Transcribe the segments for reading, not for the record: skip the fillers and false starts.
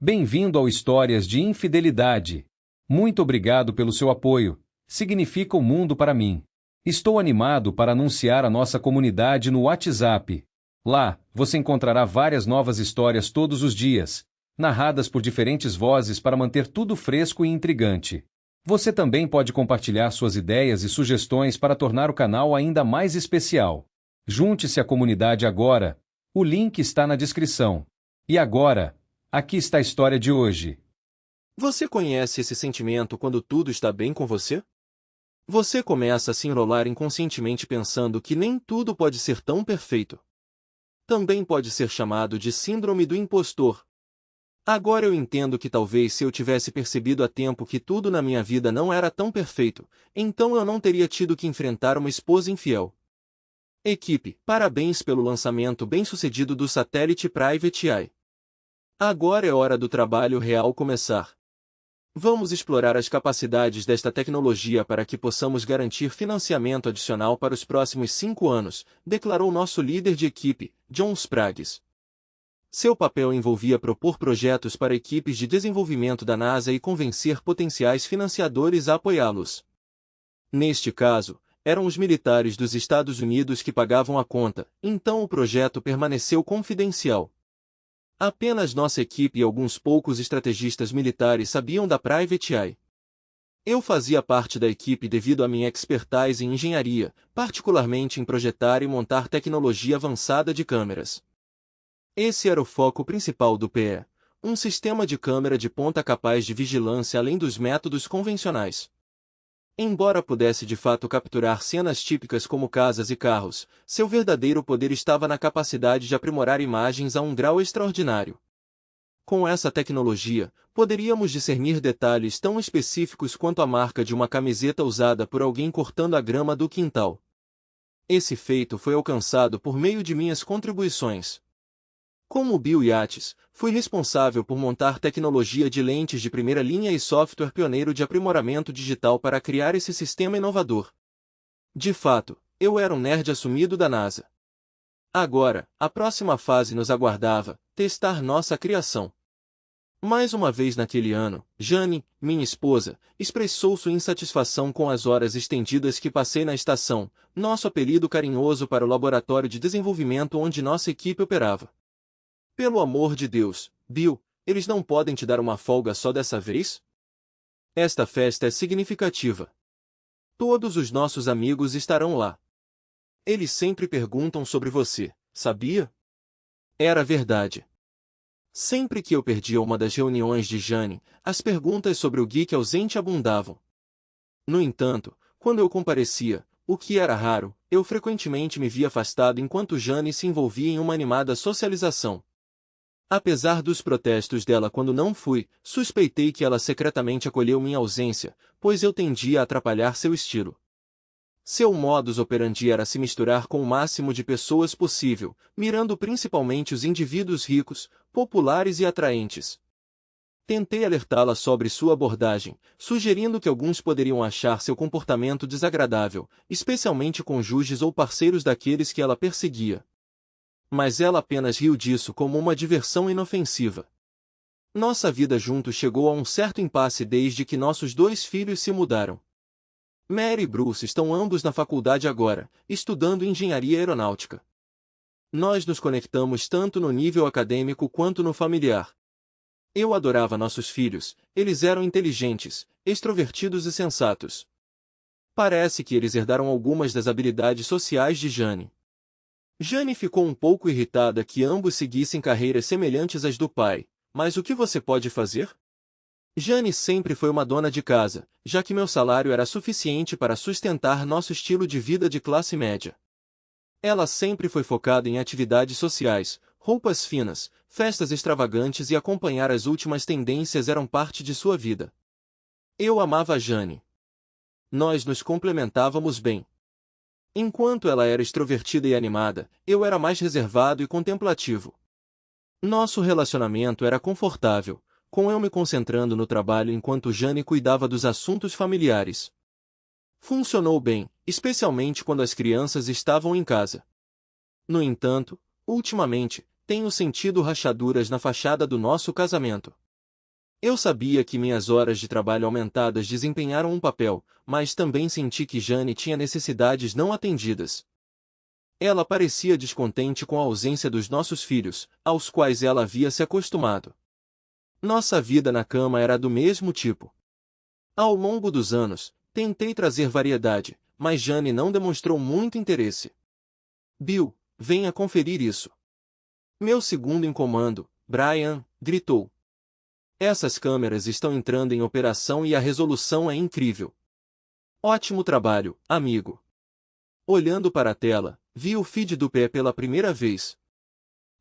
Bem-vindo ao Histórias de Infidelidade. Muito obrigado pelo seu apoio. Significa o mundo para mim. Estou animado para anunciar a nossa comunidade no WhatsApp. Lá, você encontrará várias novas histórias todos os dias, narradas por diferentes vozes para manter tudo fresco e intrigante. Você também pode compartilhar suas ideias e sugestões para tornar o canal ainda mais especial. Junte-se à comunidade agora. O link está na descrição. E agora, aqui está a história de hoje. Você conhece esse sentimento quando tudo está bem com você? Você começa a se enrolar inconscientemente pensando que nem tudo pode ser tão perfeito. Também pode ser chamado de síndrome do impostor. Agora eu entendo que talvez se eu tivesse percebido a tempo que tudo na minha vida não era tão perfeito, então eu não teria tido que enfrentar uma esposa infiel. Equipe, parabéns pelo lançamento bem-sucedido do satélite Private Eye. Agora é hora do trabalho real começar. Vamos explorar as capacidades desta tecnologia para que possamos garantir financiamento adicional para os próximos 5 anos, declarou nosso líder de equipe, John Sprague. Seu papel envolvia propor projetos para equipes de desenvolvimento da NASA e convencer potenciais financiadores a apoiá-los. Neste caso, eram os militares dos Estados Unidos que pagavam a conta, então o projeto permaneceu confidencial. Apenas nossa equipe e alguns poucos estrategistas militares sabiam da Private Eye. Eu fazia parte da equipe devido à minha expertise em engenharia, particularmente em projetar e montar tecnologia avançada de câmeras. Esse era o foco principal do PE, um sistema de câmera de ponta capaz de vigilância além dos métodos convencionais. Embora pudesse de fato capturar cenas típicas como casas e carros, seu verdadeiro poder estava na capacidade de aprimorar imagens a um grau extraordinário. Com essa tecnologia, poderíamos discernir detalhes tão específicos quanto a marca de uma camiseta usada por alguém cortando a grama do quintal. Esse feito foi alcançado por meio de minhas contribuições. Como Bill Yates, fui responsável por montar tecnologia de lentes de primeira linha e software pioneiro de aprimoramento digital para criar esse sistema inovador. De fato, eu era um nerd assumido da NASA. Agora, a próxima fase nos aguardava, testar nossa criação. Mais uma vez naquele ano, Jane, minha esposa, expressou sua insatisfação com as horas estendidas que passei na estação, nosso apelido carinhoso para o laboratório de desenvolvimento onde nossa equipe operava. Pelo amor de Deus, Bill, eles não podem te dar uma folga só dessa vez? Esta festa é significativa. Todos os nossos amigos estarão lá. Eles sempre perguntam sobre você, sabia? Era verdade. Sempre que eu perdia uma das reuniões de Jane, as perguntas sobre o geek ausente abundavam. No entanto, quando eu comparecia, o que era raro, eu frequentemente me via afastado enquanto Jane se envolvia em uma animada socialização. Apesar dos protestos dela quando não fui, suspeitei que ela secretamente acolheu minha ausência, pois eu tendia a atrapalhar seu estilo. Seu modus operandi era se misturar com o máximo de pessoas possível, mirando principalmente os indivíduos ricos, populares e atraentes. Tentei alertá-la sobre sua abordagem, sugerindo que alguns poderiam achar seu comportamento desagradável, especialmente cônjuges ou parceiros daqueles que ela perseguia. Mas ela apenas riu disso como uma diversão inofensiva. Nossa vida juntos chegou a um certo impasse desde que nossos 2 filhos se mudaram. Mary e Bruce estão ambos na faculdade agora, estudando engenharia aeronáutica. Nós nos conectamos tanto no nível acadêmico quanto no familiar. Eu adorava nossos filhos, eles eram inteligentes, extrovertidos e sensatos. Parece que eles herdaram algumas das habilidades sociais de Jane. Jane ficou um pouco irritada que ambos seguissem carreiras semelhantes às do pai, mas o que você pode fazer? Jane sempre foi uma dona de casa, já que meu salário era suficiente para sustentar nosso estilo de vida de classe média. Ela sempre foi focada em atividades sociais, roupas finas, festas extravagantes e acompanhar as últimas tendências eram parte de sua vida. Eu amava Jane. Nós nos complementávamos bem. Enquanto ela era extrovertida e animada, eu era mais reservado e contemplativo. Nosso relacionamento era confortável, com eu me concentrando no trabalho enquanto Jane cuidava dos assuntos familiares. Funcionou bem, especialmente quando as crianças estavam em casa. No entanto, ultimamente, tenho sentido rachaduras na fachada do nosso casamento. Eu sabia que minhas horas de trabalho aumentadas desempenharam um papel, mas também senti que Jane tinha necessidades não atendidas. Ela parecia descontente com a ausência dos nossos filhos, aos quais ela havia se acostumado. Nossa vida na cama era do mesmo tipo. Ao longo dos anos, tentei trazer variedade, mas Jane não demonstrou muito interesse. Bill, venha conferir isso. Meu segundo em comando, Brian, gritou. Essas câmeras estão entrando em operação e a resolução é incrível. Ótimo trabalho, amigo. Olhando para a tela, vi o feed do pé pela primeira vez.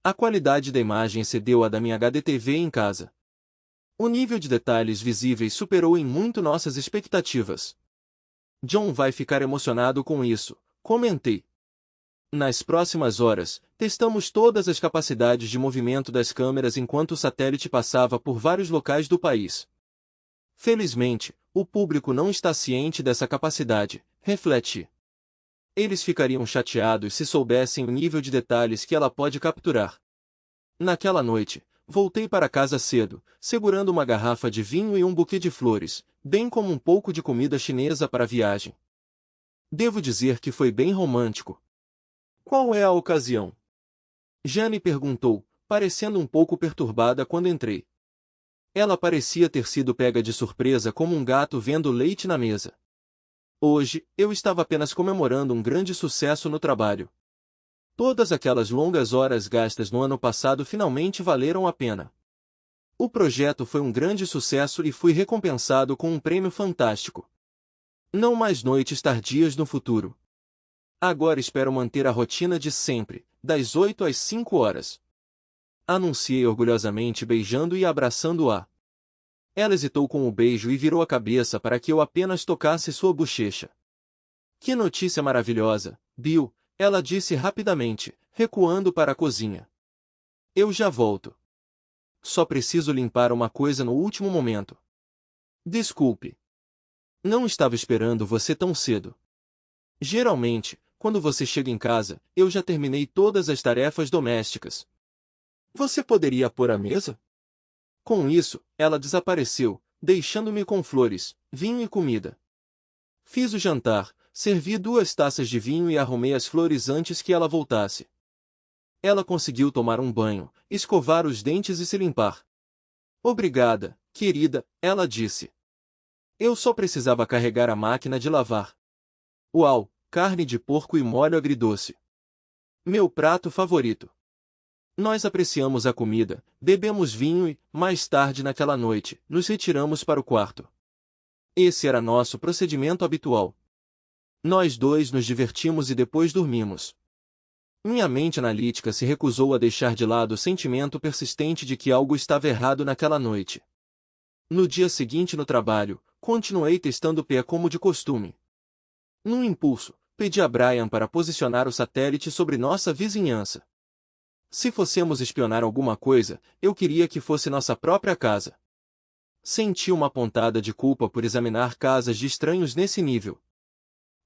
A qualidade da imagem excedeu a da minha HDTV em casa. O nível de detalhes visíveis superou em muito nossas expectativas. John vai ficar emocionado com isso, comentei. Nas próximas horas, testamos todas as capacidades de movimento das câmeras enquanto o satélite passava por vários locais do país. Felizmente, o público não está ciente dessa capacidade, refleti. Eles ficariam chateados se soubessem o nível de detalhes que ela pode capturar. Naquela noite, voltei para casa cedo, segurando uma garrafa de vinho e um buquê de flores, bem como um pouco de comida chinesa para a viagem. Devo dizer que foi bem romântico. Qual é a ocasião? Jane perguntou, parecendo um pouco perturbada quando entrei. Ela parecia ter sido pega de surpresa como um gato vendo leite na mesa. Hoje, eu estava apenas comemorando um grande sucesso no trabalho. Todas aquelas longas horas gastas no ano passado finalmente valeram a pena. O projeto foi um grande sucesso e fui recompensado com um prêmio fantástico. Não mais noites tardias no futuro. Agora espero manter a rotina de sempre, das 8 às 5 horas. Anunciei orgulhosamente beijando e abraçando-a. Ela hesitou com o beijo e virou a cabeça para que eu apenas tocasse sua bochecha. Que notícia maravilhosa, Bill, ela disse rapidamente, recuando para a cozinha. Eu já volto. Só preciso limpar uma coisa no último momento. Desculpe. Não estava esperando você tão cedo. Geralmente, quando você chega em casa, eu já terminei todas as tarefas domésticas. Você poderia pôr a mesa? Com isso, ela desapareceu, deixando-me com flores, vinho e comida. Fiz o jantar, servi 2 taças de vinho e arrumei as flores antes que ela voltasse. Ela conseguiu tomar um banho, escovar os dentes e se limpar. Obrigada, querida, ela disse. Eu só precisava carregar a máquina de lavar. Uau, carne de porco e molho agridoce. Meu prato favorito. Nós apreciamos a comida, bebemos vinho e, mais tarde naquela noite, nos retiramos para o quarto. Esse era nosso procedimento habitual. Nós dois nos divertimos e depois dormimos. Minha mente analítica se recusou a deixar de lado o sentimento persistente de que algo estava errado naquela noite. No dia seguinte no trabalho, continuei testando o pé como de costume. Num impulso, pedi a Brian para posicionar o satélite sobre nossa vizinhança. Se fossemos espionar alguma coisa, eu queria que fosse nossa própria casa. Senti uma pontada de culpa por examinar casas de estranhos nesse nível.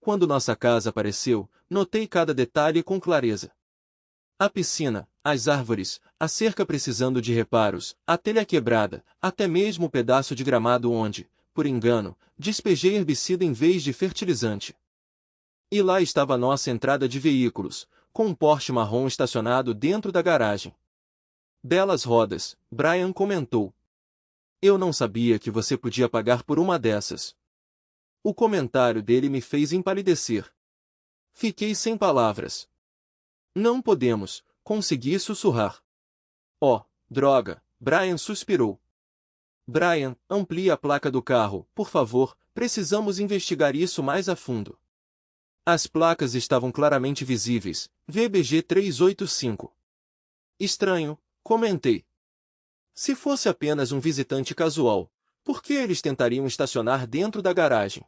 Quando nossa casa apareceu, notei cada detalhe com clareza. A piscina, as árvores, a cerca precisando de reparos, a telha quebrada, até mesmo o pedaço de gramado onde, por engano, despejei herbicida em vez de fertilizante. E lá estava a nossa entrada de veículos, com um Porsche marrom estacionado dentro da garagem. Belas rodas, Brian comentou. Eu não sabia que você podia pagar por uma dessas. O comentário dele me fez empalidecer. Fiquei sem palavras. Não podemos, consegui sussurrar. Oh, droga, Brian suspirou. Brian, amplie a placa do carro, por favor, precisamos investigar isso mais a fundo. As placas estavam claramente visíveis, VBG 385. Estranho, comentei. Se fosse apenas um visitante casual, por que eles tentariam estacionar dentro da garagem?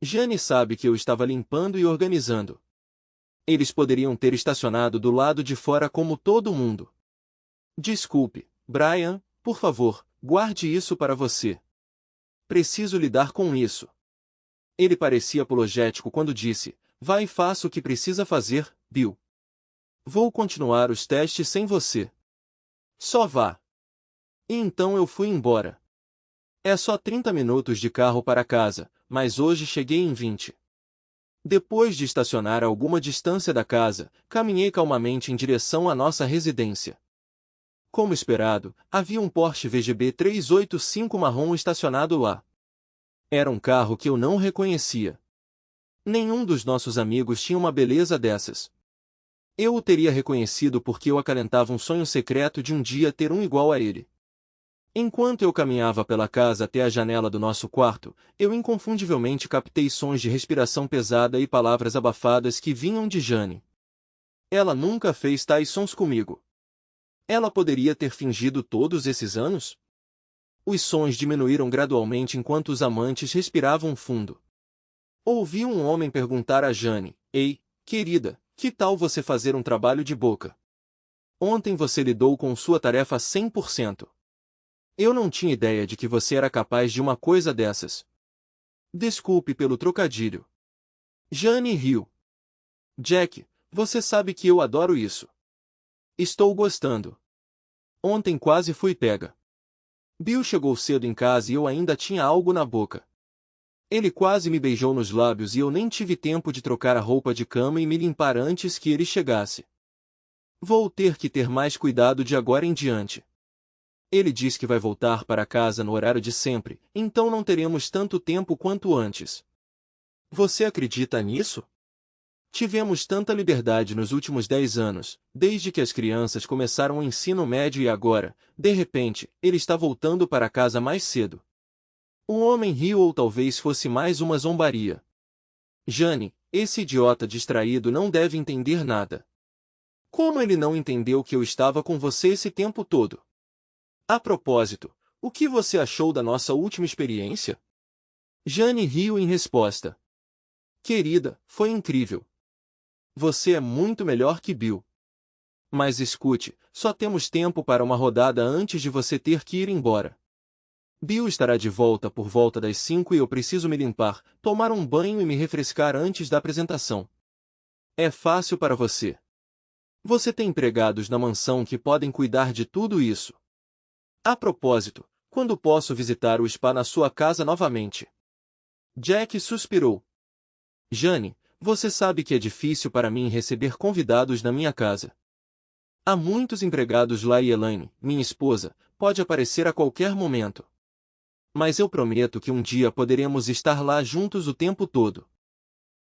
Jane sabe que eu estava limpando e organizando. Eles poderiam ter estacionado do lado de fora como todo mundo. Desculpe, Brian, por favor, guarde isso para você. Preciso lidar com isso. Ele parecia apologético quando disse, vai e faça o que precisa fazer, Bill. Vou continuar os testes sem você. Só vá. E então eu fui embora. É só 30 minutos de carro para casa, mas hoje cheguei em 20. Depois de estacionar a alguma distância da casa, caminhei calmamente em direção à nossa residência. Como esperado, havia um Porsche VGB 385 marrom estacionado lá. Era um carro que eu não reconhecia. Nenhum dos nossos amigos tinha uma beleza dessas. Eu o teria reconhecido porque eu acalentava um sonho secreto de um dia ter um igual a ele. Enquanto eu caminhava pela casa até a janela do nosso quarto, eu inconfundivelmente captei sons de respiração pesada e palavras abafadas que vinham de Jane. Ela nunca fez tais sons comigo. Ela poderia ter fingido todos esses anos? Os sons diminuíram gradualmente enquanto os amantes respiravam fundo. Ouvi um homem perguntar a Jane: "Ei, querida, que tal você fazer um trabalho de boca? Ontem você lidou com sua tarefa 100%. Eu não tinha ideia de que você era capaz de uma coisa dessas." Desculpe pelo trocadilho. Jane riu. "Jack, você sabe que eu adoro isso. Estou gostando. Ontem quase fui pega. Bill chegou cedo em casa e eu ainda tinha algo na boca. Ele quase me beijou nos lábios e eu nem tive tempo de trocar a roupa de cama e me limpar antes que ele chegasse. Vou ter mais cuidado de agora em diante. Ele diz que vai voltar para casa no horário de sempre, então não teremos tanto tempo quanto antes." Você acredita nisso? Tivemos tanta liberdade nos últimos 10 anos, desde que as crianças começaram o ensino médio e agora, de repente, ele está voltando para casa mais cedo. O homem riu ou talvez fosse mais uma zombaria. Jane, esse idiota distraído não deve entender nada. Como ele não entendeu que eu estava com você esse tempo todo? A propósito, o que você achou da nossa última experiência? Jane riu em resposta. Querida, foi incrível. Você é muito melhor que Bill. Mas escute, só temos tempo para uma rodada antes de você ter que ir embora. Bill estará de volta por volta das 5 e eu preciso me limpar, tomar um banho e me refrescar antes da apresentação. É fácil para você. Você tem empregados na mansão que podem cuidar de tudo isso. A propósito, quando posso visitar o spa na sua casa novamente? Jack suspirou. Jane, você sabe que é difícil para mim receber convidados na minha casa. Há muitos empregados lá e Elaine, minha esposa, pode aparecer a qualquer momento. Mas eu prometo que um dia poderemos estar lá juntos o tempo todo.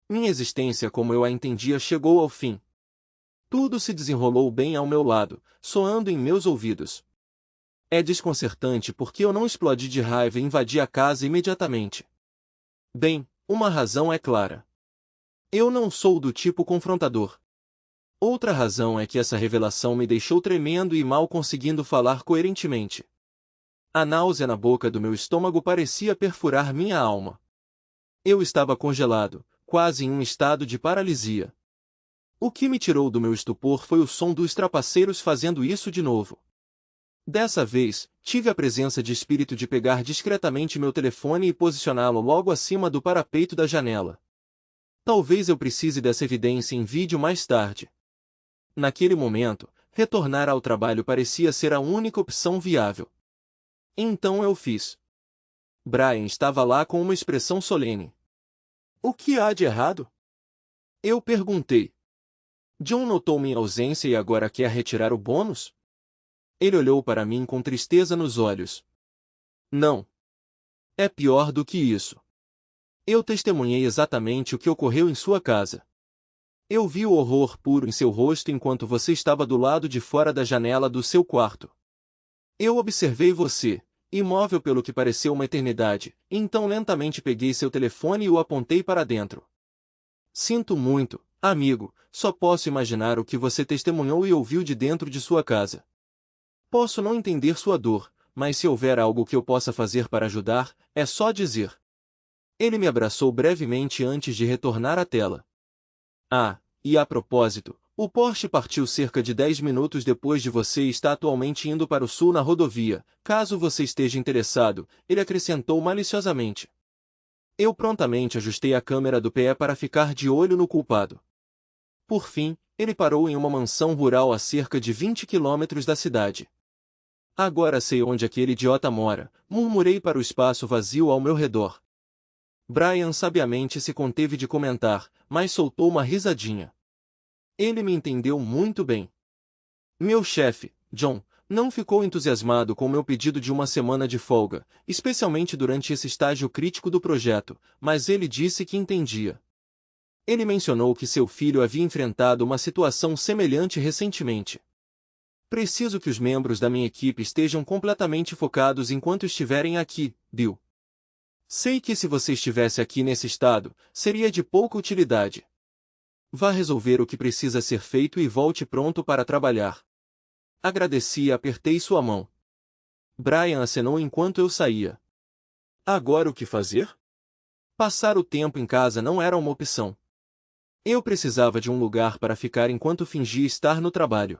Minha existência como eu a entendia chegou ao fim. Tudo se desenrolou bem ao meu lado, soando em meus ouvidos. É desconcertante porque eu não explodi de raiva e invadi a casa imediatamente. Bem, uma razão é clara. Eu não sou do tipo confrontador. Outra razão é que essa revelação me deixou tremendo e mal conseguindo falar coerentemente. A náusea na boca do meu estômago parecia perfurar minha alma. Eu estava congelado, quase em um estado de paralisia. O que me tirou do meu estupor foi o som dos trapaceiros fazendo isso de novo. Dessa vez, tive a presença de espírito de pegar discretamente meu telefone e posicioná-lo logo acima do parapeito da janela. Talvez eu precise dessa evidência em vídeo mais tarde. Naquele momento, retornar ao trabalho parecia ser a única opção viável. Então eu fiz. Brian estava lá com uma expressão solene. O que há de errado? Eu perguntei. John notou minha ausência e agora quer retirar o bônus? Ele olhou para mim com tristeza nos olhos. Não. É pior do que isso. Eu testemunhei exatamente o que ocorreu em sua casa. Eu vi o horror puro em seu rosto enquanto você estava do lado de fora da janela do seu quarto. Eu observei você, imóvel pelo que pareceu uma eternidade, então lentamente peguei seu telefone e o apontei para dentro. Sinto muito, amigo, só posso imaginar o que você testemunhou e ouviu de dentro de sua casa. Posso não entender sua dor, mas se houver algo que eu possa fazer para ajudar, é só dizer. Ele me abraçou brevemente antes de retornar à tela. Ah, e a propósito, o Porsche partiu cerca de 10 minutos depois de você e está atualmente indo para o sul na rodovia, caso você esteja interessado, ele acrescentou maliciosamente. Eu prontamente ajustei a câmera do pé para ficar de olho no culpado. Por fim, ele parou em uma mansão rural a cerca de 20 quilômetros da cidade. Agora sei onde aquele idiota mora, murmurei para o espaço vazio ao meu redor. Brian sabiamente se conteve de comentar, mas soltou uma risadinha. Ele me entendeu muito bem. Meu chefe, John, não ficou entusiasmado com meu pedido de uma semana de folga, especialmente durante esse estágio crítico do projeto, mas ele disse que entendia. Ele mencionou que seu filho havia enfrentado uma situação semelhante recentemente. Preciso que os membros da minha equipe estejam completamente focados enquanto estiverem aqui, Bill. Sei que se você estivesse aqui nesse estado, seria de pouca utilidade. Vá resolver o que precisa ser feito e volte pronto para trabalhar. Agradeci e apertei sua mão. Brian acenou enquanto eu saía. Agora o que fazer? Passar o tempo em casa não era uma opção. Eu precisava de um lugar para ficar enquanto fingia estar no trabalho.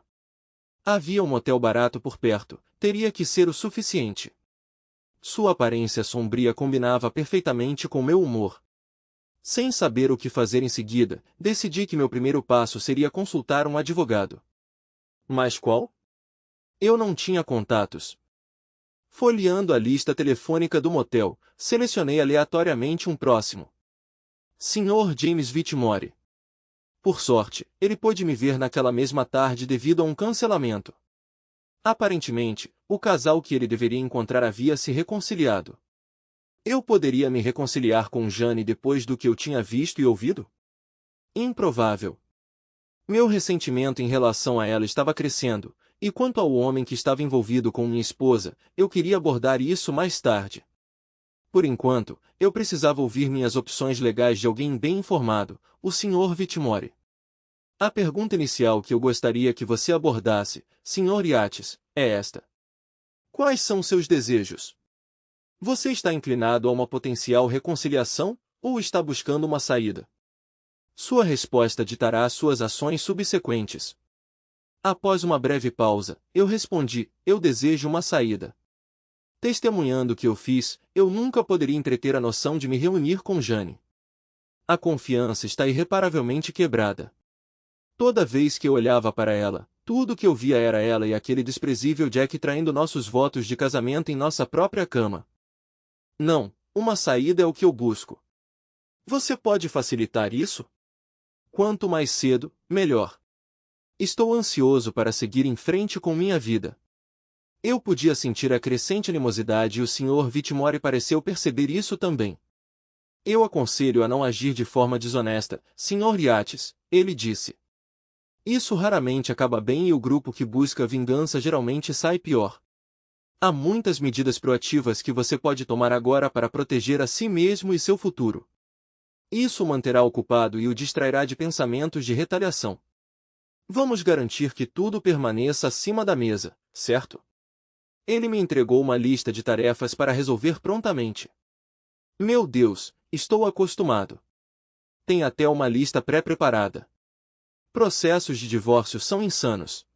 Havia um motel barato por perto, teria que ser o suficiente. Sua aparência sombria combinava perfeitamente com meu humor. Sem saber o que fazer em seguida, decidi que meu primeiro passo seria consultar um advogado. Mas qual? Eu não tinha contatos. Folheando a lista telefônica do motel, selecionei aleatoriamente um próximo. Sr. James Whitmore. Por sorte, ele pôde me ver naquela mesma tarde devido a um cancelamento. Aparentemente, o casal que ele deveria encontrar havia se reconciliado. Eu poderia me reconciliar com Jane depois do que eu tinha visto e ouvido? Improvável. Meu ressentimento em relação a ela estava crescendo, e quanto ao homem que estava envolvido com minha esposa, eu queria abordar isso mais tarde. Por enquanto, eu precisava ouvir minhas opções legais de alguém bem informado, o Sr. Whitmore. A pergunta inicial que eu gostaria que você abordasse, Sr. Yates, é esta. Quais são seus desejos? Você está inclinado a uma potencial reconciliação, ou está buscando uma saída? Sua resposta ditará suas ações subsequentes. Após uma breve pausa, eu respondi, eu desejo uma saída. Testemunhando o que eu fiz, eu nunca poderia entreter a noção de me reunir com Jane. A confiança está irreparavelmente quebrada. Toda vez que eu olhava para ela, tudo que eu via era ela e aquele desprezível Jack traindo nossos votos de casamento em nossa própria cama. Não, uma saída é o que eu busco. Você pode facilitar isso? Quanto mais cedo, melhor. Estou ansioso para seguir em frente com minha vida. Eu podia sentir a crescente animosidade e o Sr. Whitmore pareceu perceber isso também. Eu aconselho a não agir de forma desonesta, Sr. Yates, ele disse. Isso raramente acaba bem e o grupo que busca vingança geralmente sai pior. Há muitas medidas proativas que você pode tomar agora para proteger a si mesmo e seu futuro. Isso o manterá ocupado e o distrairá de pensamentos de retaliação. Vamos garantir que tudo permaneça acima da mesa, certo? Ele me entregou uma lista de tarefas para resolver prontamente. Meu Deus, estou acostumado. Tem até uma lista pré-preparada. Processos de divórcio são insanos.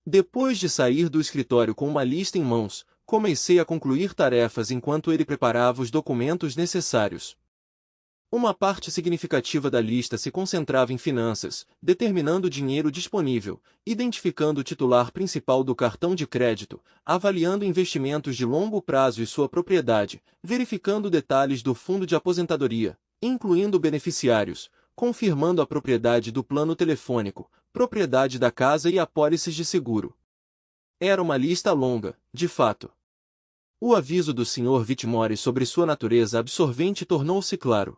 Depois de sair do escritório com uma lista em mãos, comecei a concluir tarefas enquanto ele preparava os documentos necessários. Uma parte significativa da lista se concentrava em finanças, determinando o dinheiro disponível, identificando o titular principal do cartão de crédito, avaliando investimentos de longo prazo e sua propriedade, verificando detalhes do fundo de aposentadoria, incluindo beneficiários, confirmando a propriedade do plano telefônico, propriedade da casa e apólices de seguro. Era uma lista longa, de fato. O aviso do Sr. Whitmore sobre sua natureza absorvente tornou-se claro.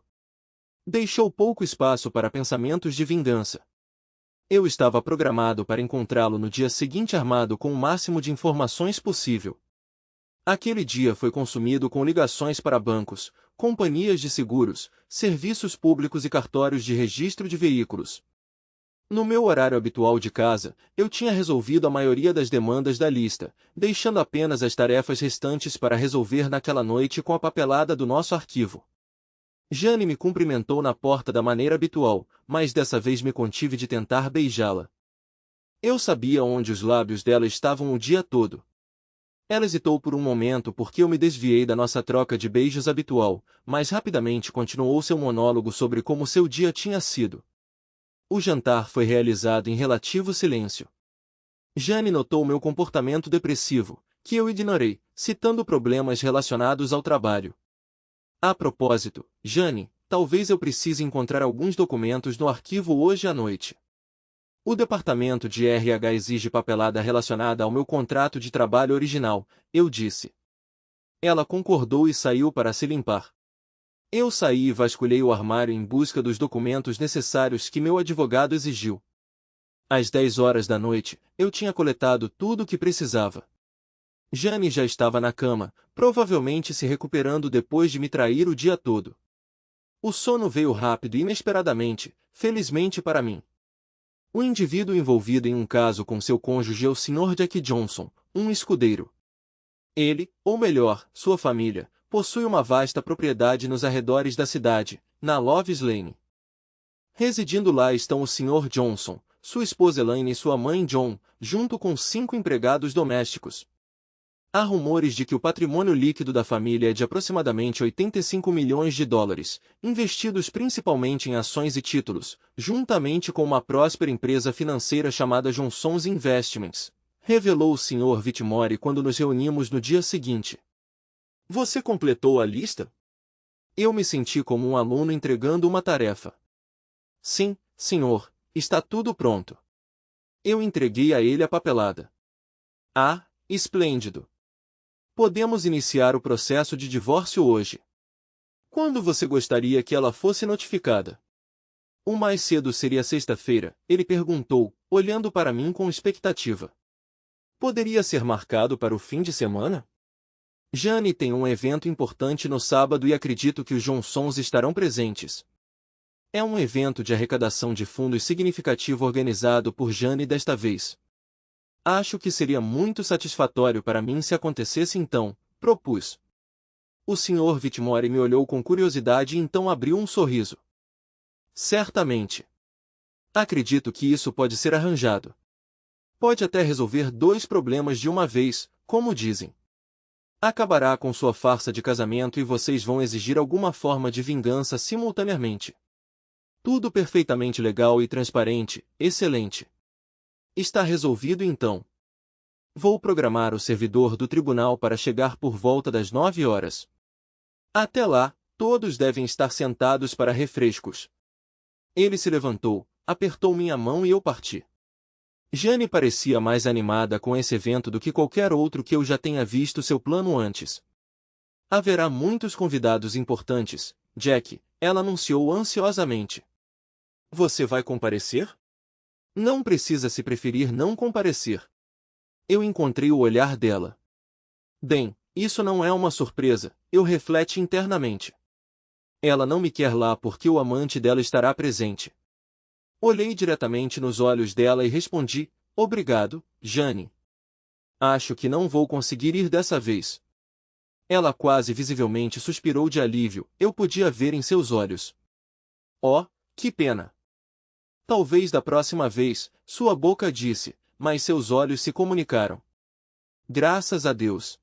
Deixou pouco espaço para pensamentos de vingança. Eu estava programado para encontrá-lo no dia seguinte armado com o máximo de informações possível. Aquele dia foi consumido com ligações para bancos, companhias de seguros, serviços públicos e cartórios de registro de veículos. No meu horário habitual de casa, eu tinha resolvido a maioria das demandas da lista, deixando apenas as tarefas restantes para resolver naquela noite com a papelada do nosso arquivo. Jane me cumprimentou na porta da maneira habitual, mas dessa vez me contive de tentar beijá-la. Eu sabia onde os lábios dela estavam o dia todo. Ela hesitou por um momento porque eu me desviei da nossa troca de beijos habitual, mas rapidamente continuou seu monólogo sobre como seu dia tinha sido. O jantar foi realizado em relativo silêncio. Jane notou meu comportamento depressivo, que eu ignorei, citando problemas relacionados ao trabalho. A propósito, Jane, talvez eu precise encontrar alguns documentos no arquivo hoje à noite. O departamento de RH exige papelada relacionada ao meu contrato de trabalho original, eu disse. Ela concordou e saiu para se limpar. Eu saí e vasculhei o armário em busca dos documentos necessários que meu advogado exigiu. Às 10 horas da noite, eu tinha coletado tudo o que precisava. Jane já estava na cama, provavelmente se recuperando depois de me trair o dia todo. O sono veio rápido e inesperadamente, felizmente para mim. O indivíduo envolvido em um caso com seu cônjuge é o Sr. Jack Johnson, um escudeiro. Ele, ou melhor, sua família, possui uma vasta propriedade nos arredores da cidade, na Lovis Lane. Residindo lá estão o Sr. Johnson, sua esposa Elaine e sua mãe John, junto com 5 empregados domésticos. Há rumores de que o patrimônio líquido da família é de aproximadamente 85 milhões de dólares, investidos principalmente em ações e títulos, juntamente com uma próspera empresa financeira chamada Johnson's Investments, revelou o Sr. Whitmore quando nos reunimos no dia seguinte. Você completou a lista? Eu me senti como um aluno entregando uma tarefa. Sim, senhor, está tudo pronto. Eu entreguei a ele a papelada. Ah, esplêndido! Podemos iniciar o processo de divórcio hoje. Quando você gostaria que ela fosse notificada? O mais cedo seria sexta-feira, ele perguntou, olhando para mim com expectativa. Poderia ser marcado para o fim de semana? Jane tem um evento importante no sábado e acredito que os Johnsons estarão presentes. É um evento de arrecadação de fundos significativo organizado por Jane desta vez. Acho que seria muito satisfatório para mim se acontecesse então, propus. O Sr. Whitmore me olhou com curiosidade e então abriu um sorriso. Certamente. Acredito que isso pode ser arranjado. Pode até resolver 2 problemas de uma vez, como dizem. Acabará com sua farsa de casamento e vocês vão exigir alguma forma de vingança simultaneamente. Tudo perfeitamente legal e transparente, excelente. Está resolvido então. Vou programar o servidor do tribunal para chegar por volta das 9 horas. Até lá, todos devem estar sentados para refrescos. Ele se levantou, apertou minha mão e eu parti. Jane parecia mais animada com esse evento do que qualquer outro que eu já tenha visto seu plano antes. Haverá muitos convidados importantes, Jack, ela anunciou ansiosamente. Você vai comparecer? Não precisa se preferir não comparecer. Eu encontrei o olhar dela. Bem, isso não é uma surpresa, eu refleti internamente. Ela não me quer lá porque o amante dela estará presente. Olhei diretamente nos olhos dela e respondi, obrigado, Jane. Acho que não vou conseguir ir dessa vez. Ela quase visivelmente suspirou de alívio, eu podia ver em seus olhos. Oh, que pena! Talvez da próxima vez, sua boca disse, mas seus olhos se comunicaram. Graças a Deus.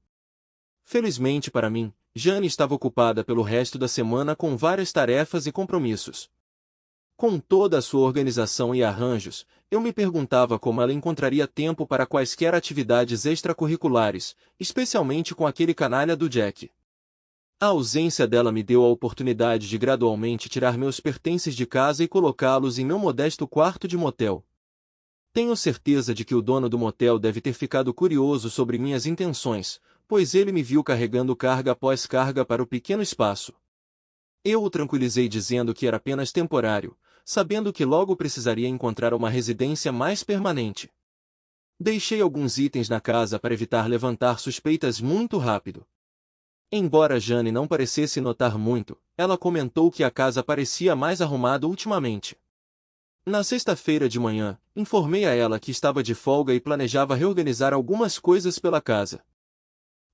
Felizmente para mim, Jane estava ocupada pelo resto da semana com várias tarefas e compromissos. Com toda a sua organização e arranjos, eu me perguntava como ela encontraria tempo para quaisquer atividades extracurriculares, especialmente com aquele canalha do Jack. A ausência dela me deu a oportunidade de gradualmente tirar meus pertences de casa e colocá-los em meu modesto quarto de motel. Tenho certeza de que o dono do motel deve ter ficado curioso sobre minhas intenções, pois ele me viu carregando carga após carga para o pequeno espaço. Eu o tranquilizei dizendo que era apenas temporário, sabendo que logo precisaria encontrar uma residência mais permanente. Deixei alguns itens na casa para evitar levantar suspeitas muito rápido. Embora Jane não parecesse notar muito, ela comentou que a casa parecia mais arrumada ultimamente. Na sexta-feira de manhã, informei a ela que estava de folga e planejava reorganizar algumas coisas pela casa.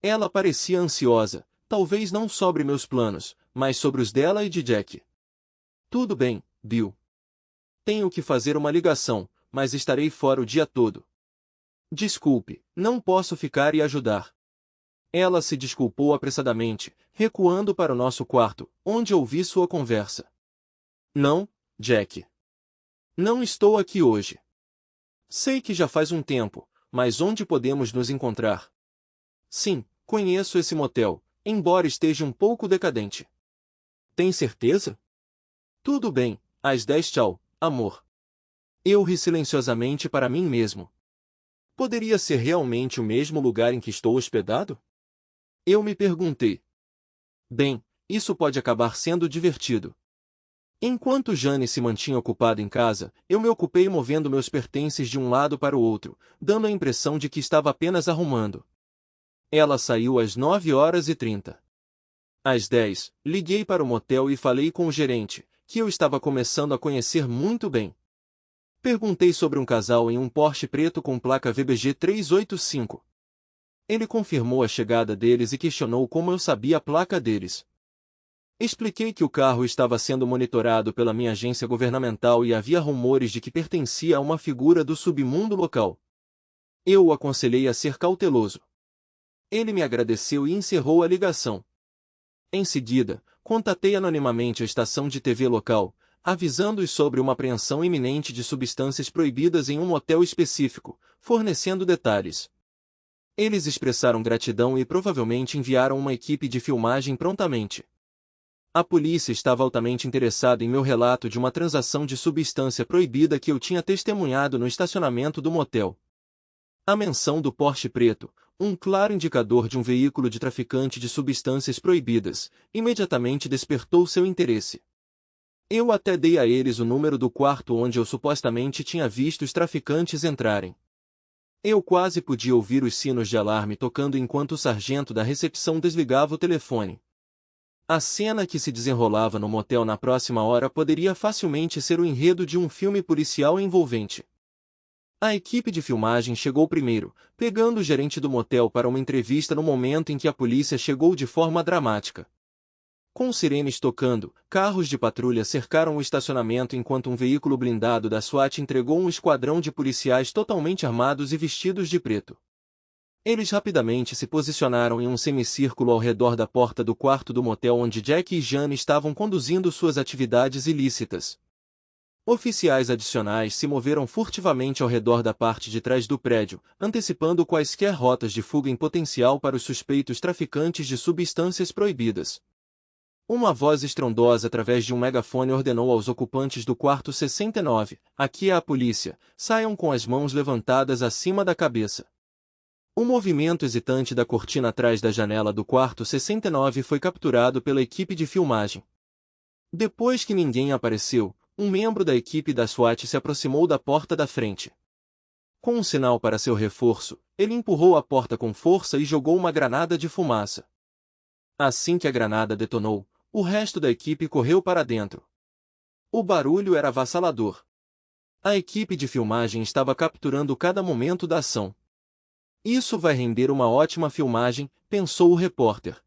Ela parecia ansiosa, talvez não sobre meus planos, mas sobre os dela e de Jack. Tudo bem, Bill. Tenho que fazer uma ligação, mas estarei fora o dia todo. Desculpe, não posso ficar e ajudar. Ela se desculpou apressadamente, recuando para o nosso quarto, onde ouvi sua conversa. Não, Jack. Não estou aqui hoje. Sei que já faz um tempo, mas onde podemos nos encontrar? Sim, conheço esse motel, embora esteja um pouco decadente. Tem certeza? Tudo bem, às 10 tchau, amor. Eu ri silenciosamente para mim mesmo. Poderia ser realmente o mesmo lugar em que estou hospedado? Eu me perguntei. Bem, isso pode acabar sendo divertido. Enquanto Jane se mantinha ocupada em casa, eu me ocupei movendo meus pertences de um lado para o outro, dando a impressão de que estava apenas arrumando. Ela saiu às 9h30. Às 10, liguei para o motel e falei com o gerente, que eu estava começando a conhecer muito bem. Perguntei sobre um casal em um Porsche preto com placa VBG 385. Ele confirmou a chegada deles e questionou como eu sabia a placa deles. Expliquei que o carro estava sendo monitorado pela minha agência governamental e havia rumores de que pertencia a uma figura do submundo local. Eu o aconselhei a ser cauteloso. Ele me agradeceu e encerrou a ligação. Em seguida, contatei anonimamente a estação de TV local, avisando-os sobre uma apreensão iminente de substâncias proibidas em um motel específico, fornecendo detalhes. Eles expressaram gratidão e provavelmente enviaram uma equipe de filmagem prontamente. A polícia estava altamente interessada em meu relato de uma transação de substância proibida que eu tinha testemunhado no estacionamento do motel. A menção do Porsche preto, um claro indicador de um veículo de traficante de substâncias proibidas, imediatamente despertou seu interesse. Eu até dei a eles o número do quarto onde eu supostamente tinha visto os traficantes entrarem. Eu quase podia ouvir os sinos de alarme tocando enquanto o sargento da recepção desligava o telefone. A cena que se desenrolava no motel na próxima hora poderia facilmente ser o enredo de um filme policial envolvente. A equipe de filmagem chegou primeiro, pegando o gerente do motel para uma entrevista no momento em que a polícia chegou de forma dramática. Com sirenes tocando, carros de patrulha cercaram o estacionamento enquanto um veículo blindado da SWAT entregou um esquadrão de policiais totalmente armados e vestidos de preto. Eles rapidamente se posicionaram em um semicírculo ao redor da porta do quarto do motel onde Jack e Jane estavam conduzindo suas atividades ilícitas. Oficiais adicionais se moveram furtivamente ao redor da parte de trás do prédio, antecipando quaisquer rotas de fuga em potencial para os suspeitos traficantes de substâncias proibidas. Uma voz estrondosa através de um megafone ordenou aos ocupantes do quarto 69, aqui é a polícia, saiam com as mãos levantadas acima da cabeça. O movimento hesitante da cortina atrás da janela do quarto 69 foi capturado pela equipe de filmagem. Depois que ninguém apareceu, um membro da equipe da SWAT se aproximou da porta da frente. Com um sinal para seu reforço, ele empurrou a porta com força e jogou uma granada de fumaça. Assim que a granada detonou, o resto da equipe correu para dentro. O barulho era avassalador. A equipe de filmagem estava capturando cada momento da ação. Isso vai render uma ótima filmagem, pensou o repórter.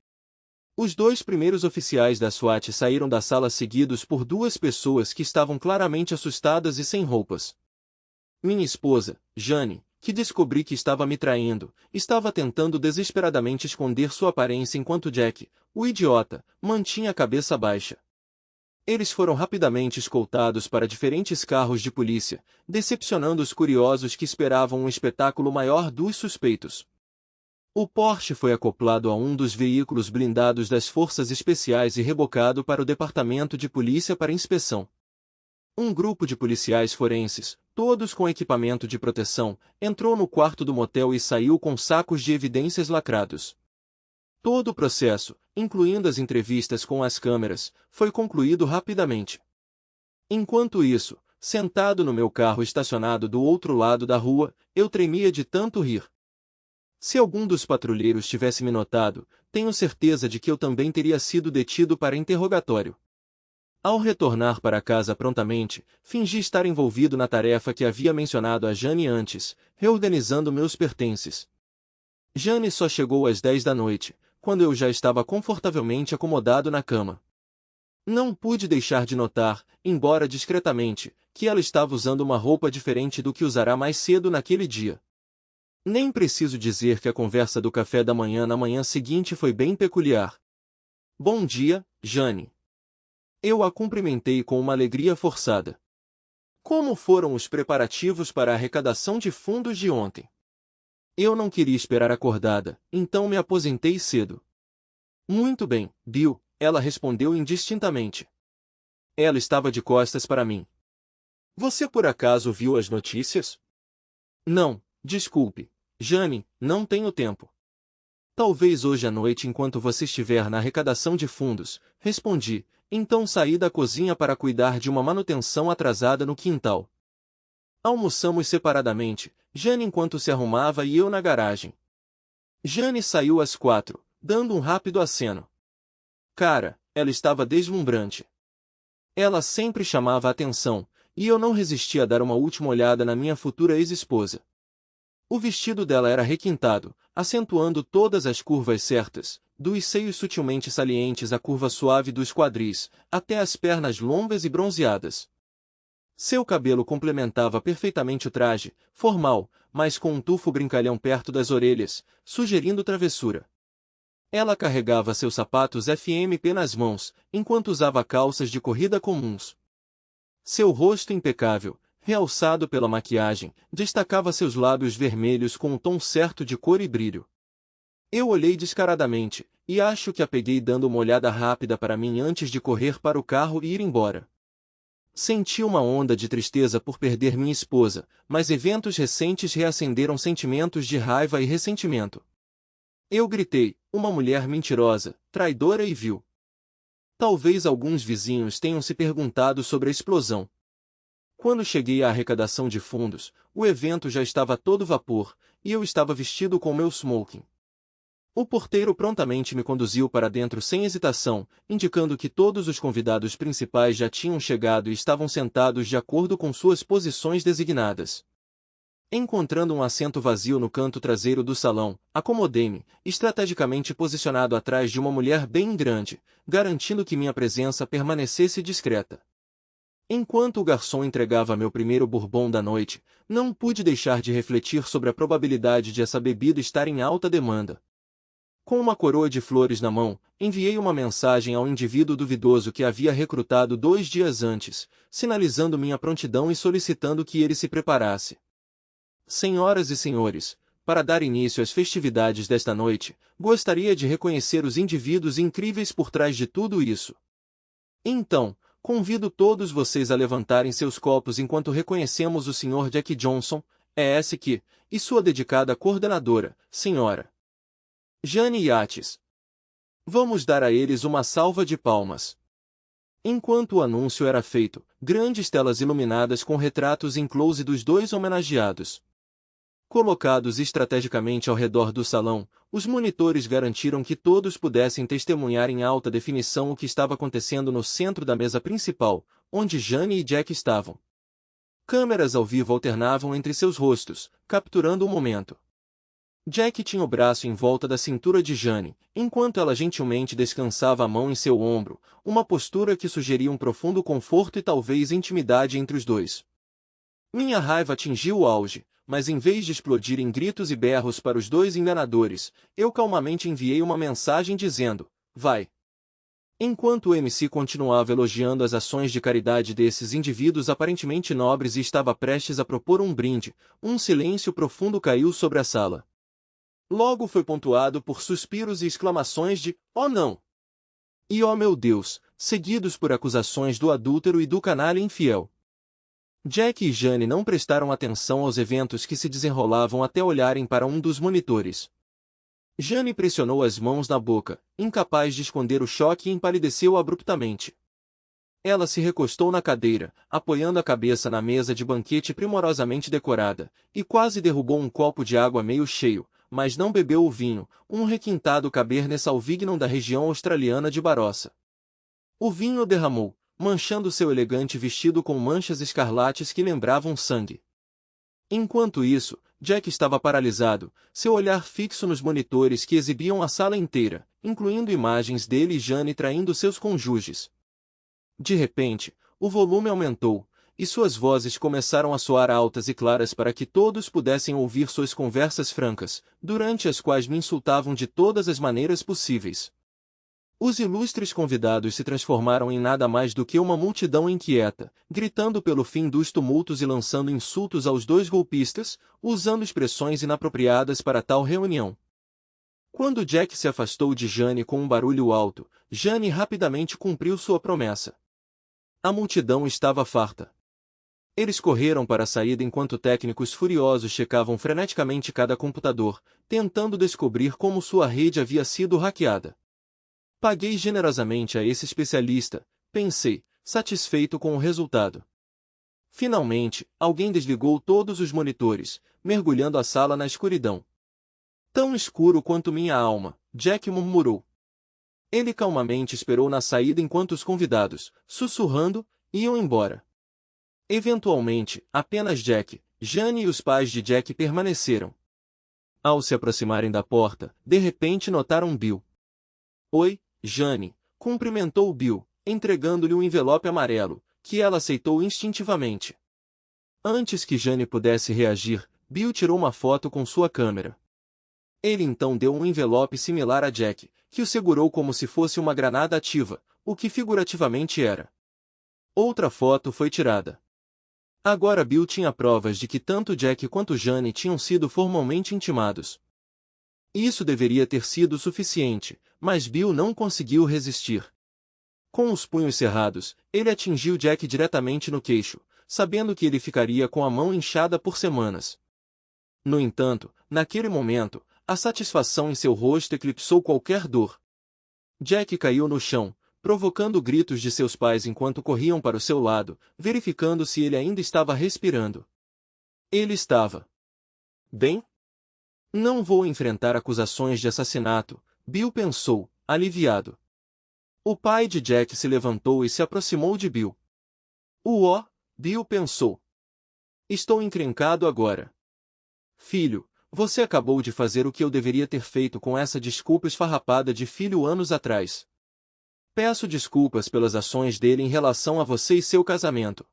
Os dois primeiros oficiais da SWAT saíram da sala seguidos por duas pessoas que estavam claramente assustadas e sem roupas. Minha esposa, Jane, que descobri que estava me traindo, estava tentando desesperadamente esconder sua aparência enquanto Jack, o idiota, mantinha a cabeça baixa. Eles foram rapidamente escoltados para diferentes carros de polícia, decepcionando os curiosos que esperavam um espetáculo maior dos suspeitos. O Porsche foi acoplado a um dos veículos blindados das forças especiais e rebocado para o departamento de polícia para inspeção. Um grupo de policiais forenses, todos com equipamento de proteção, entrou no quarto do motel e saiu com sacos de evidências lacrados. Todo o processo, incluindo as entrevistas com as câmeras, foi concluído rapidamente. Enquanto isso, sentado no meu carro estacionado do outro lado da rua, eu tremia de tanto rir. Se algum dos patrulheiros tivesse me notado, tenho certeza de que eu também teria sido detido para interrogatório. Ao retornar para casa prontamente, fingi estar envolvido na tarefa que havia mencionado a Jane antes, reorganizando meus pertences. Jane só chegou às 10 da noite, quando eu já estava confortavelmente acomodado na cama. Não pude deixar de notar, embora discretamente, que ela estava usando uma roupa diferente do que usará mais cedo naquele dia. Nem preciso dizer que a conversa do café da manhã na manhã seguinte foi bem peculiar. Bom dia, Jane. Eu a cumprimentei com uma alegria forçada. Como foram os preparativos para a arrecadação de fundos de ontem? Eu não queria esperar acordada, então me aposentei cedo. Muito bem, Bill, ela respondeu indistintamente. Ela estava de costas para mim. Você por acaso viu as notícias? Não, desculpe. Jane, não tenho tempo. Talvez hoje à noite enquanto você estiver na arrecadação de fundos, respondi, então saí da cozinha para cuidar de uma manutenção atrasada no quintal. Almoçamos separadamente, Jane enquanto se arrumava e eu na garagem. Jane saiu às 4, dando um rápido aceno. Cara, ela estava deslumbrante. Ela sempre chamava a atenção, e eu não resisti a dar uma última olhada na minha futura ex-esposa. O vestido dela era requintado, acentuando todas as curvas certas, dos seios sutilmente salientes à curva suave dos quadris, até as pernas longas e bronzeadas. Seu cabelo complementava perfeitamente o traje, formal, mas com um tufo brincalhão perto das orelhas, sugerindo travessura. Ela carregava seus sapatos FMP nas mãos, enquanto usava calças de corrida comuns. Seu rosto impecável, realçado pela maquiagem, destacava seus lábios vermelhos com um tom certo de cor e brilho. Eu olhei descaradamente, e acho que a peguei dando uma olhada rápida para mim antes de correr para o carro e ir embora. Senti uma onda de tristeza por perder minha esposa, mas eventos recentes reacenderam sentimentos de raiva e ressentimento. Eu gritei, uma mulher mentirosa, traidora e vil. Talvez alguns vizinhos tenham se perguntado sobre a explosão. Quando cheguei à arrecadação de fundos, o evento já estava a todo vapor, e eu estava vestido com meu smoking. O porteiro prontamente me conduziu para dentro sem hesitação, indicando que todos os convidados principais já tinham chegado e estavam sentados de acordo com suas posições designadas. Encontrando um assento vazio no canto traseiro do salão, acomodei-me, estrategicamente posicionado atrás de uma mulher bem grande, garantindo que minha presença permanecesse discreta. Enquanto o garçom entregava meu primeiro bourbon da noite, não pude deixar de refletir sobre a probabilidade de essa bebida estar em alta demanda. Com uma coroa de flores na mão, enviei uma mensagem ao indivíduo duvidoso que havia recrutado 2 dias antes, sinalizando minha prontidão e solicitando que ele se preparasse. Senhoras e senhores, para dar início às festividades desta noite, gostaria de reconhecer os indivíduos incríveis por trás de tudo isso. Então, convido todos vocês a levantarem seus copos enquanto reconhecemos o Sr. Jack Johnson, ESQ, e sua dedicada coordenadora, Sra. Jane Yates. Vamos dar a eles uma salva de palmas. Enquanto o anúncio era feito, grandes telas iluminadas com retratos em close dos 2 homenageados. Colocados estrategicamente ao redor do salão, os monitores garantiram que todos pudessem testemunhar em alta definição o que estava acontecendo no centro da mesa principal, onde Jane e Jack estavam. Câmeras ao vivo alternavam entre seus rostos, capturando o momento. Jack tinha o braço em volta da cintura de Jane, enquanto ela gentilmente descansava a mão em seu ombro, uma postura que sugeria um profundo conforto e talvez intimidade entre os dois. Minha raiva atingiu o auge, mas em vez de explodir em gritos e berros para os 2 enganadores, eu calmamente enviei uma mensagem dizendo, vai. Enquanto o MC continuava elogiando as ações de caridade desses indivíduos aparentemente nobres e estava prestes a propor um brinde, um silêncio profundo caiu sobre a sala. Logo foi pontuado por suspiros e exclamações de, oh não! E oh meu Deus, seguidos por acusações do adúltero e do canalha infiel. Jack e Jane não prestaram atenção aos eventos que se desenrolavam até olharem para um dos monitores. Jane pressionou as mãos na boca, incapaz de esconder o choque e empalideceu abruptamente. Ela se recostou na cadeira, apoiando a cabeça na mesa de banquete primorosamente decorada, e quase derrubou um copo de água meio cheio, mas não bebeu o vinho, um requintado Cabernet Sauvignon da região australiana de Barossa. O vinho derramou, manchando seu elegante vestido com manchas escarlates que lembravam sangue. Enquanto isso, Jack estava paralisado, seu olhar fixo nos monitores que exibiam a sala inteira, incluindo imagens dele e Jane traindo seus cônjuges. De repente, o volume aumentou, e suas vozes começaram a soar altas e claras para que todos pudessem ouvir suas conversas francas, durante as quais me insultavam de todas as maneiras possíveis. Os ilustres convidados se transformaram em nada mais do que uma multidão inquieta, gritando pelo fim dos tumultos e lançando insultos aos dois golpistas, usando expressões inapropriadas para tal reunião. Quando Jack se afastou de Jane com um barulho alto, Jane rapidamente cumpriu sua promessa. A multidão estava farta. Eles correram para a saída enquanto técnicos furiosos checavam freneticamente cada computador, tentando descobrir como sua rede havia sido hackeada. Paguei generosamente a esse especialista, pensei, satisfeito com o resultado. Finalmente, alguém desligou todos os monitores, mergulhando a sala na escuridão. Tão escuro quanto minha alma, Jack murmurou. Ele calmamente esperou na saída enquanto os convidados, sussurrando, iam embora. Eventualmente, apenas Jack, Jane e os pais de Jack permaneceram. Ao se aproximarem da porta, de repente notaram Bill. Oi, Jane, cumprimentou Bill, entregando-lhe um envelope amarelo, que ela aceitou instintivamente. Antes que Jane pudesse reagir, Bill tirou uma foto com sua câmera. Ele então deu um envelope similar a Jack, que o segurou como se fosse uma granada ativa, o que figurativamente era. Outra foto foi tirada. Agora Bill tinha provas de que tanto Jack quanto Jane tinham sido formalmente intimados. Isso deveria ter sido suficiente, mas Bill não conseguiu resistir. Com os punhos cerrados, ele atingiu Jack diretamente no queixo, sabendo que ele ficaria com a mão inchada por semanas. No entanto, naquele momento, a satisfação em seu rosto eclipsou qualquer dor. Jack caiu no chão, provocando gritos de seus pais enquanto corriam para o seu lado, verificando se ele ainda estava respirando. Ele estava bem? Não vou enfrentar acusações de assassinato, Bill pensou, aliviado. O pai de Jack se levantou e se aproximou de Bill. Bill pensou. Estou encrencado agora. Filho, você acabou de fazer o que eu deveria ter feito com essa desculpa esfarrapada de filho anos atrás. Peço desculpas pelas ações dele em relação a você e seu casamento.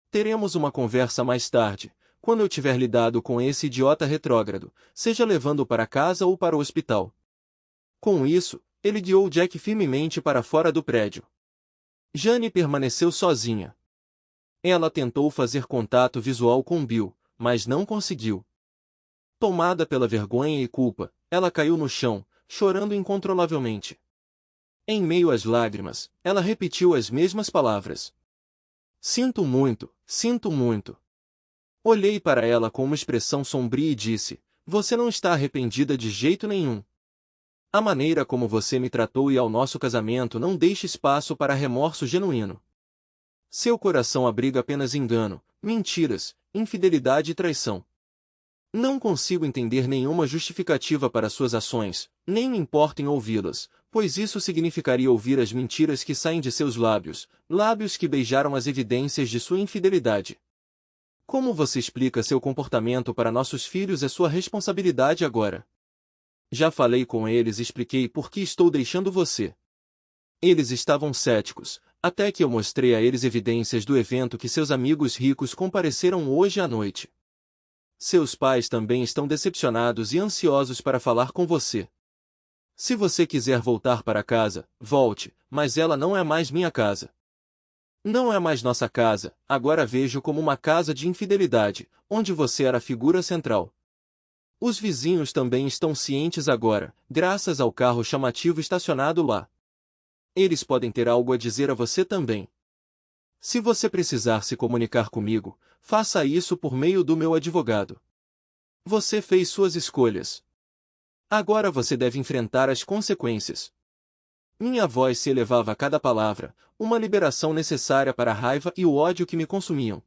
Teremos uma conversa mais tarde, quando eu tiver lidado com esse idiota retrógrado, seja levando-o para casa ou para o hospital. Com isso, ele guiou Jack firmemente para fora do prédio. Jane permaneceu sozinha. Ela tentou fazer contato visual com Bill, mas não conseguiu. Tomada pela vergonha e culpa, ela caiu no chão, chorando incontrolavelmente. Em meio às lágrimas, ela repetiu as mesmas palavras. Sinto muito, sinto muito. Olhei para ela com uma expressão sombria e disse, você não está arrependida de jeito nenhum. A maneira como você me tratou e ao nosso casamento não deixa espaço para remorso genuíno. Seu coração abriga apenas engano, mentiras, infidelidade e traição. Não consigo entender nenhuma justificativa para suas ações, nem me importa em ouvi-las, pois isso significaria ouvir as mentiras que saem de seus lábios, lábios que beijaram as evidências de sua infidelidade. Como você explica seu comportamento para nossos filhos é sua responsabilidade agora. Já falei com eles e expliquei por que estou deixando você. Eles estavam céticos, até que eu mostrei a eles evidências do evento que seus amigos ricos compareceram hoje à noite. Seus pais também estão decepcionados e ansiosos para falar com você. Se você quiser voltar para casa, volte, mas ela não é mais minha casa. Não é mais nossa casa, agora vejo como uma casa de infidelidade, onde você era a figura central. Os vizinhos também estão cientes agora, graças ao carro chamativo estacionado lá. Eles podem ter algo a dizer a você também. Se você precisar se comunicar comigo, faça isso por meio do meu advogado. Você fez suas escolhas. Agora você deve enfrentar as consequências. Minha voz se elevava a cada palavra, uma liberação necessária para a raiva e o ódio que me consumiam.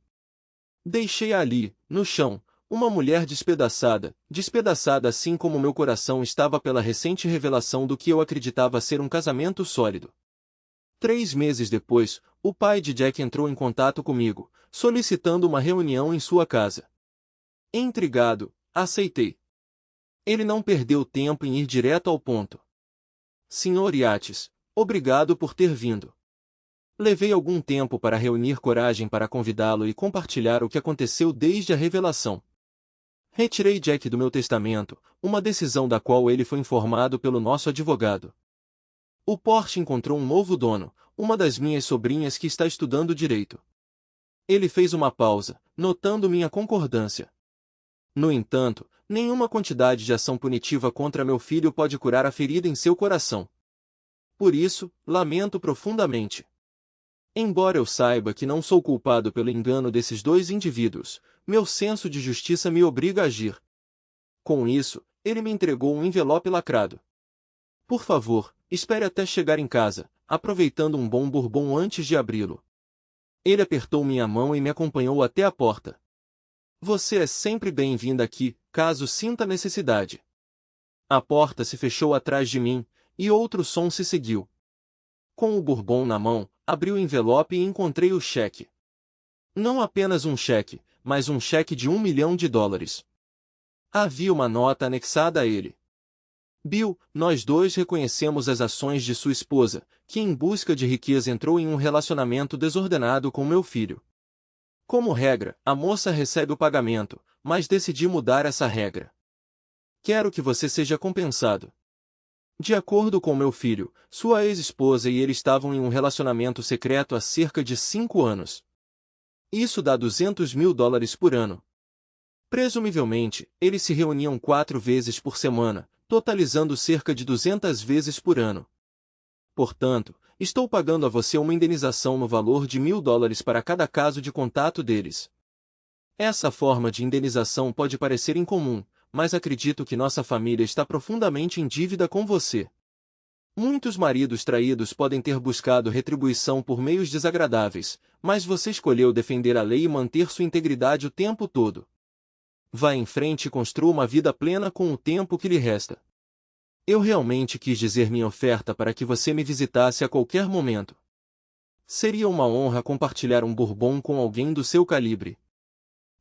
Deixei-a ali, no chão, uma mulher despedaçada, despedaçada assim como meu coração estava pela recente revelação do que eu acreditava ser um casamento sólido. 3 meses depois, o pai de Jack entrou em contato comigo, solicitando uma reunião em sua casa. Intrigado, aceitei. Ele não perdeu tempo em ir direto ao ponto. Sr. Yates, obrigado por ter vindo. Levei algum tempo para reunir coragem para convidá-lo e compartilhar o que aconteceu desde a revelação. Retirei Jack do meu testamento, uma decisão da qual ele foi informado pelo nosso advogado. O Porsche encontrou um novo dono, uma das minhas sobrinhas que está estudando direito. Ele fez uma pausa, notando minha concordância. No entanto, nenhuma quantidade de ação punitiva contra meu filho pode curar a ferida em seu coração. Por isso, lamento profundamente. Embora eu saiba que não sou culpado pelo engano desses dois indivíduos, meu senso de justiça me obriga a agir. Com isso, ele me entregou um envelope lacrado. Por favor, espere até chegar em casa, aproveitando um bom bourbon antes de abri-lo. Ele apertou minha mão e me acompanhou até a porta. Você é sempre bem-vinda aqui, caso sinta necessidade. A porta se fechou atrás de mim, e outro som se seguiu. Com o bourbon na mão, abri o envelope e encontrei o cheque. Não apenas um cheque, mas um cheque de $1 milhão. Havia uma nota anexada a ele. Bill, nós dois reconhecemos as ações de sua esposa, que em busca de riqueza entrou em um relacionamento desordenado com meu filho. Como regra, a moça recebe o pagamento, mas decidi mudar essa regra. Quero que você seja compensado. De acordo com meu filho, sua ex-esposa e ele estavam em um relacionamento secreto há cerca de 5 anos. Isso dá $200 mil por ano. Presumivelmente, eles se reuniam 4 vezes por semana, totalizando cerca de 200 vezes por ano. Portanto, estou pagando a você uma indenização no valor de $1.000 para cada caso de contato deles. Essa forma de indenização pode parecer incomum, mas acredito que nossa família está profundamente em dívida com você. Muitos maridos traídos podem ter buscado retribuição por meios desagradáveis, mas você escolheu defender a lei e manter sua integridade o tempo todo. Vá em frente e construa uma vida plena com o tempo que lhe resta. Eu realmente quis dizer minha oferta para que você me visitasse a qualquer momento. Seria uma honra compartilhar um bourbon com alguém do seu calibre.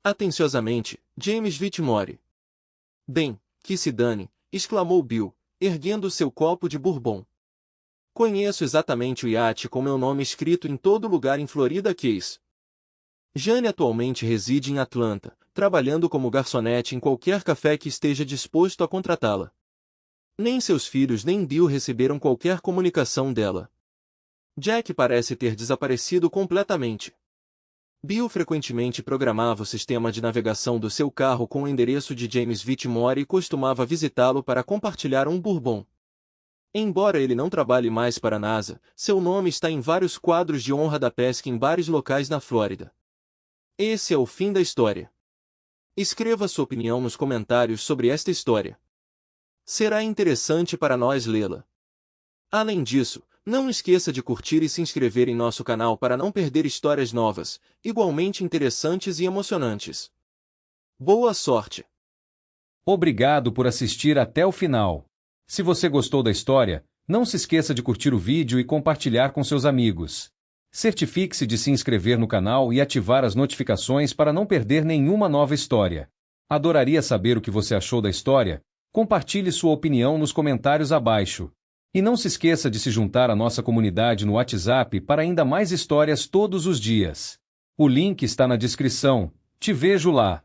Atenciosamente, James Whitmore. Bem, que se dane, exclamou Bill, erguendo seu copo de bourbon. Conheço exatamente o iate com meu nome escrito em todo lugar em Florida Keys. Jane atualmente reside em Atlanta, trabalhando como garçonete em qualquer café que esteja disposto a contratá-la. Nem seus filhos nem Bill receberam qualquer comunicação dela. Jack parece ter desaparecido completamente. Bill frequentemente programava o sistema de navegação do seu carro com o endereço de James Whitmore e costumava visitá-lo para compartilhar um bourbon. Embora ele não trabalhe mais para a NASA, seu nome está em vários quadros de honra da pesca em bares locais na Flórida. Esse é o fim da história. Escreva sua opinião nos comentários sobre esta história. Será interessante para nós lê-la. Além disso, não esqueça de curtir e se inscrever em nosso canal para não perder histórias novas, igualmente interessantes e emocionantes. Boa sorte! Obrigado por assistir até o final. Se você gostou da história, não se esqueça de curtir o vídeo e compartilhar com seus amigos. Certifique-se de se inscrever no canal e ativar as notificações para não perder nenhuma nova história. Adoraria saber o que você achou da história. Compartilhe sua opinião nos comentários abaixo. E não se esqueça de se juntar à nossa comunidade no WhatsApp para ainda mais histórias todos os dias. O link está na descrição. Te vejo lá!